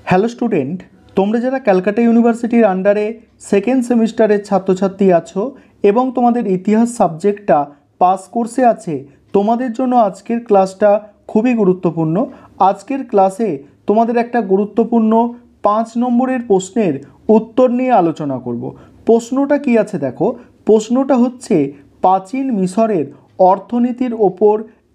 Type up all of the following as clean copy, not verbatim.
Hello student, তোমরা যারা ক্যালকাটা ইউনিভার্সিটির আন্ডারে সেকেন্ড সেমিস্টারের ছাত্রছাত্রী আছো এবং তোমাদের ইতিহাস সাবজেক্টটা পাস কোর্সে আছে, তোমাদের জন্য আজকের ক্লাসটা খুবই গুরুত্বপূর্ণ। আজকের ক্লাসে তোমাদের একটা গুরুত্বপূর্ণ 5 নম্বরের প্রশ্নের উত্তর নিয়ে আলোচনা করব। প্রশ্নটা কি আছে দেখো, প্রশ্নটা হচ্ছে প্রাচীন মিশরের অর্থনীতির ওপর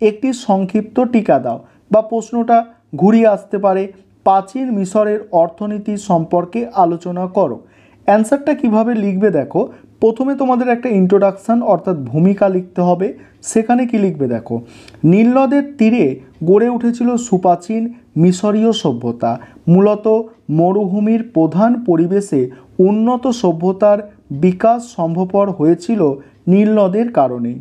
একটি সংক্ষিপ্ত টিকা দাও, বা প্রশ্নটা ঘুরিয়ে আসতে পারে প্রাচীন মিশরের অর্থনীতি সম্পর্কে আলোচনা করো। অ্যান্সারটা কিভাবে লিখবে দেখো, প্রথমে তোমাদের একটা ইন্ট্রোডাকশান অর্থাৎ ভূমিকা লিখতে হবে। সেখানে কি লিখবে দেখো, নীল নদের তীরে গড়ে উঠেছিল সুপ্রাচীন মিশরীয় সভ্যতা, মূলত মরুভূমির প্রধান পরিবেশে উন্নত সভ্যতার বিকাশ সম্ভবপর হয়েছিল নীল নদের কারণেই।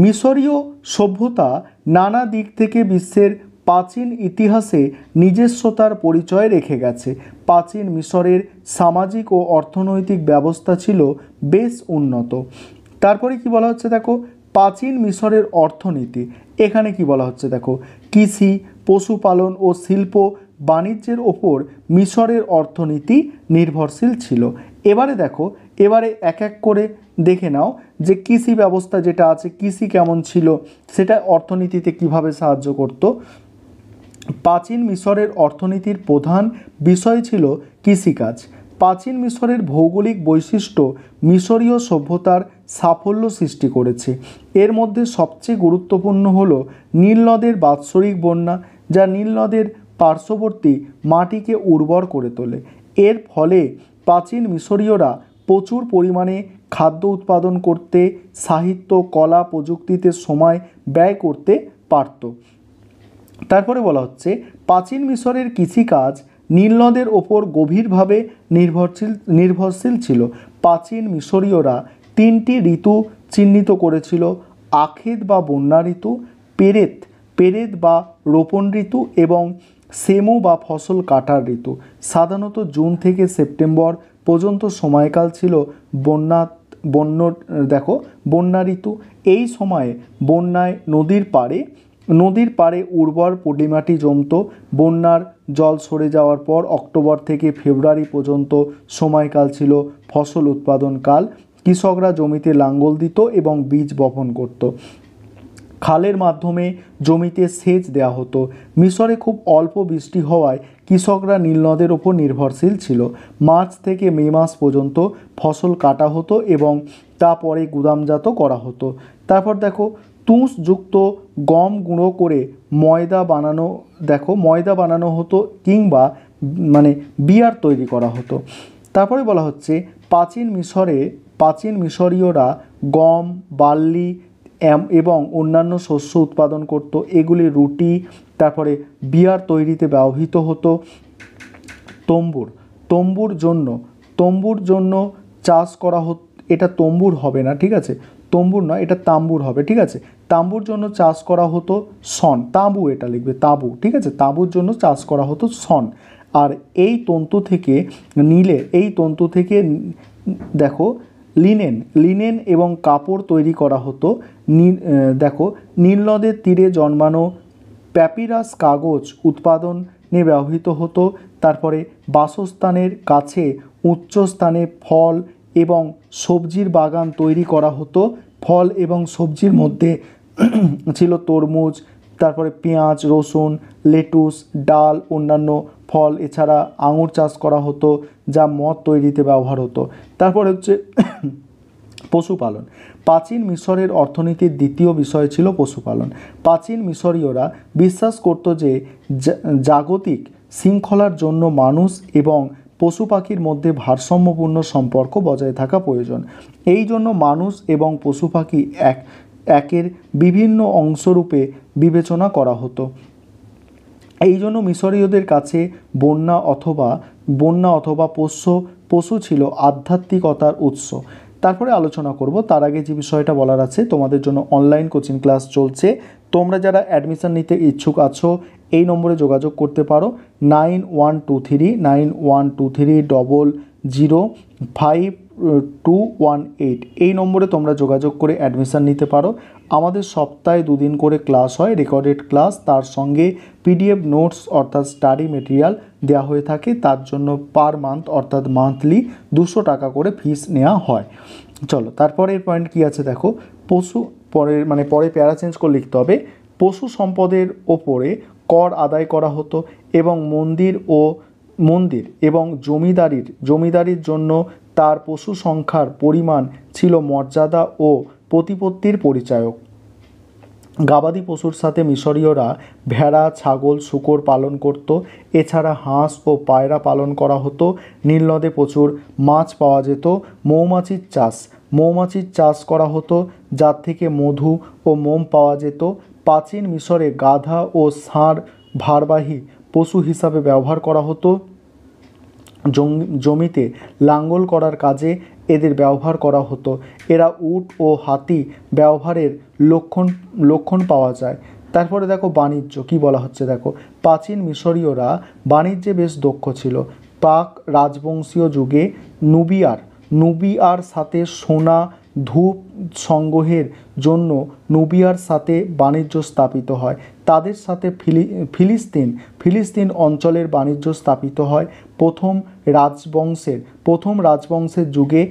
মিশরীয় সভ্যতা নানা দিক থেকে বিশ্বের প্রাচীন ইতিহাসে নিজস্বতার পরিচয় রেখে গেছে। প্রাচীন মিশরের সামাজিক ও অর্থনৈতিক ব্যবস্থা ছিল বেশ উন্নত। তারপরে কি বলা হচ্ছে দেখো, প্রাচীন মিশরের অর্থনীতি, এখানে কি বলা হচ্ছে দেখো, কৃষি, পশুপালন ও শিল্প বাণিজ্যের ওপর মিশরের অর্থনীতি নির্ভরশীল ছিল। এবারে দেখো, এবারে এক এক করে দেখে নাও যে কৃষি ব্যবস্থা যেটা আছে, কৃষি কেমন ছিল, সেটা অর্থনীতিতে কিভাবে সাহায্য করত। প্রাচীন মিশরের অর্থনীতির প্রধান বিষয় ছিল কৃষিকাজ। প্রাচীন মিশরের ভৌগোলিক বৈশিষ্ট্য মিশরীয় সভ্যতার সাফল্য সৃষ্টি করেছে। এর মধ্যে সবচেয়ে গুরুত্বপূর্ণ হল নীল নদের বাৎসরিক বন্যা, যা নীল নদের পার্শ্ববর্তী মাটিকে উর্বর করে তোলে। এর ফলে প্রাচীন মিশরীয়রা প্রচুর পরিমাণে খাদ্য উৎপাদন করতে, সাহিত্য, কলা, প্রযুক্তিতে সময় ব্যয় করতে পারত। তারপরে বলা হচ্ছে প্রাচীন মিশরের কৃষিকাজ নীল নদের ওপর গভীরভাবে নির্ভরশীল ছিল। প্রাচীন মিশরীয়রা 3টি ঋতু চিহ্নিত করেছিল: আখেদ বা বন্যা ঋতু, পেরেদ বা রোপণ ঋতু এবং সেমু বা ফসল কাটার ঋতু। সাধারণত জুন থেকে সেপ্টেম্বর পর্যন্ত সময়কাল ছিল বন্যা ঋতু। এই সময়ে বন্যায় নদীর পাড়ে উর্বর পলিমাটি জমত। বন্যার জল সরে যাওয়ার পর অক্টোবর থেকে ফেব্রুয়ারি পর্যন্ত সময়কাল ছিল ফসল উৎপাদনকাল। কৃষকরা জমিতে লাঙ্গল দিত এবং বীজ বপন করত। খালের মাধ্যমে জমিতে সেচ দেওয়া হতো। মিশরে খুব অল্প বৃষ্টি হওয়ায় কৃষকরা নীল নদের ওপর নির্ভরশীল ছিল। মার্চ থেকে মে মাস পর্যন্ত ফসল কাটা হতো এবং তারপরে গুদামজাত করা হতো। তারপর দেখো, তুষযুক্ত গম গুঁড়ো করে ময়দা বানানো হতো, কিংবা বিয়ার তৈরি করা হতো। তারপরে বলা হচ্ছে প্রাচীন মিশরীয়রা গম, বার্লি এবং অন্যান্য শস্য উৎপাদন করত। এগুলি রুটি, তারপরে বিয়ার তৈরিতে ব্যবহৃত হতো। তম্বুর জন্য চাষ করা হতো। এটা তম্বুর হবে না, ঠিক আছে, তম্বুর নয়, এটা তাম্বুর হবে, ঠিক আছে। তাঁবুর জন্য চাষ করা হতো শন, তাঁবু এটা লিখবে, তাঁবু, ঠিক আছে। তাঁবুর জন্য চাষ করা হতো শন। আর এই তন্তু থেকে দেখো লিনেন এবং কাপড় তৈরি করা হতো। নীল নদের তীরে জন্মানো প্যাপিরাস কাগজ উৎপাদনে ব্যবহৃত হতো। তারপরে বাসস্থানের কাছে উচ্চ স্থানে ফল এবং সবজির বাগান তৈরি করা হতো। ফল এবং সবজির মধ্যে ছিল তরমুজ, তারপরে পেঁয়াজ, রসুন, লেটুস, ডাল, অন্যান্য ফল। এছাড়া আঙুর চাষ করা হতো, যা মদ তৈরিতে ব্যবহার হতো। তারপরে হচ্ছে পশুপালন। প্রাচীন মিশরের অর্থনীতির দ্বিতীয় বিষয় ছিল পশুপালন। প্রাচীন মিশরীয়রা বিশ্বাস করত যে জাগতিক শৃঙ্খলার জন্য মানুষ এবং পশু পাখির মধ্যে ভারসাম্যপূর্ণ সম্পর্ক বজায় থাকা প্রয়োজন। এই জন্য মানুষ এবং পশু পাখি একের বিভিন্ন অংশরূপে বিবেচনা করা হতো। এই জন্য মিশরীয়দের কাছে বন্যা অথবা পশু ছিল আধ্যাত্মিকতার উৎস। তারপরে আলোচনা করব, তার আগে যে বিষয়টা বলার আছে, তোমাদের জন্য অনলাইন কোচিং ক্লাস চলছে। তোমরা যারা অ্যাডমিশন নিতে ইচ্ছুক আছো, এই নম্বরে যোগাযোগ করতে পারো, 9123900518। এই নম্বরে তোমরা যোগাযোগ করে অ্যাডমিশন নিতে পারো। আমাদের সপ্তাহে 2 দিন করে ক্লাস হয়, রেকর্ডেড ক্লাস, তার সঙ্গে পিডিএফ নোটস অর্থাৎ স্টাডি মেটেরিয়াল দেওয়া হয়ে থাকে, তার জন্য পার মান্থ অর্থাৎ মান্থলি 200 টাকা করে ফিস নেওয়া হয়। চলো তারপরের পয়েন্ট কি আছে দেখো, পশু পরে প্যারা চেঞ্জ করে লিখতে হবে, পশু সম্পদের ওপরে কর আদায় করা হতো এবং মন্দির এবং জমিদারির জন্য তার পশু সংখ্যার পরিমাণ ছিল মর্যাদা ও প্রতিপত্তির পরিচায়ক। গবাদি পশুর সাথে মিশরীয়রা ভেড়া, ছাগল, শূকর পালন করত। এছাড়া হাঁস ও পায়রা পালন করা হতো। নীলনদে প্রচুর মাছ পাওয়া যেত। মৌমাছির চাষ করা হতো, যার থেকে মধু ও মোম পাওয়া যেত। প্রাচীন মিশরে গাধা ও ষাঁড় ভারবাহী পশু হিসাবে ব্যবহার করা হতো। জমিতে লাঙ্গল করার কাজে এদের ব্যবহার করা হতো। এরা উট ও হাতি ব্যবহারের লক্ষণ পাওয়া যায়। তারপরে দেখো বাণিজ্য কি বলা হচ্ছে দেখো, প্রাচীন মিশরীয়রা বাণিজ্যে বেশ দক্ষ ছিল। প্রাক রাজবংশীয় যুগে নুবিয়ার সাথে সোনা, ধূপ সংগ্রহের জন্য নুবিয়ার সাথে বাণিজ্য স্থাপিত হয়। তাদের সাথে ফিলিস্তিন অঞ্চলের বাণিজ্য স্থাপিত হয়। প্রথম রাজবংশের যুগে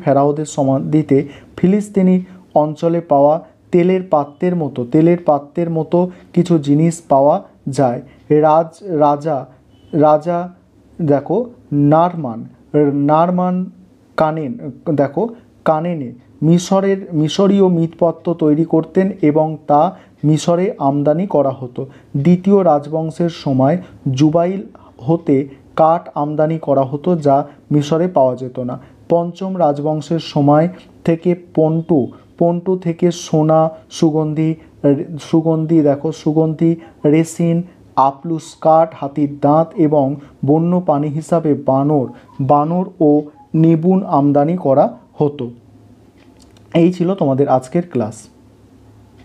ফেরাওদের সমাধিতে ফিলিস্তিনি অঞ্চলে পাওয়া তেলের পাত্রের মতো কিছু জিনিস পাওয়া যায়। রাজা দেখো নারমান কানেনে মিশরীয় মৃৎপাত্র তৈরি করতেন এবং তা মিশরে আমদানি করা হতো। দ্বিতীয় রাজবংশের সময় জুবাইল হতে কাঠ আমদানি করা হতো, যা মিশরে পাওয়া যেত না। পঞ্চম রাজবংশের সময় থেকে পন্টু থেকে সোনা, সুগন্ধি, রেসিন, আপলুস কাঠ, হাতির দাঁত এবং বন্য প্রাণী হিসাবে বানর ও নিপুণ আমদানি করা হতো। এই ছিল তোমাদের আজকের ক্লাস।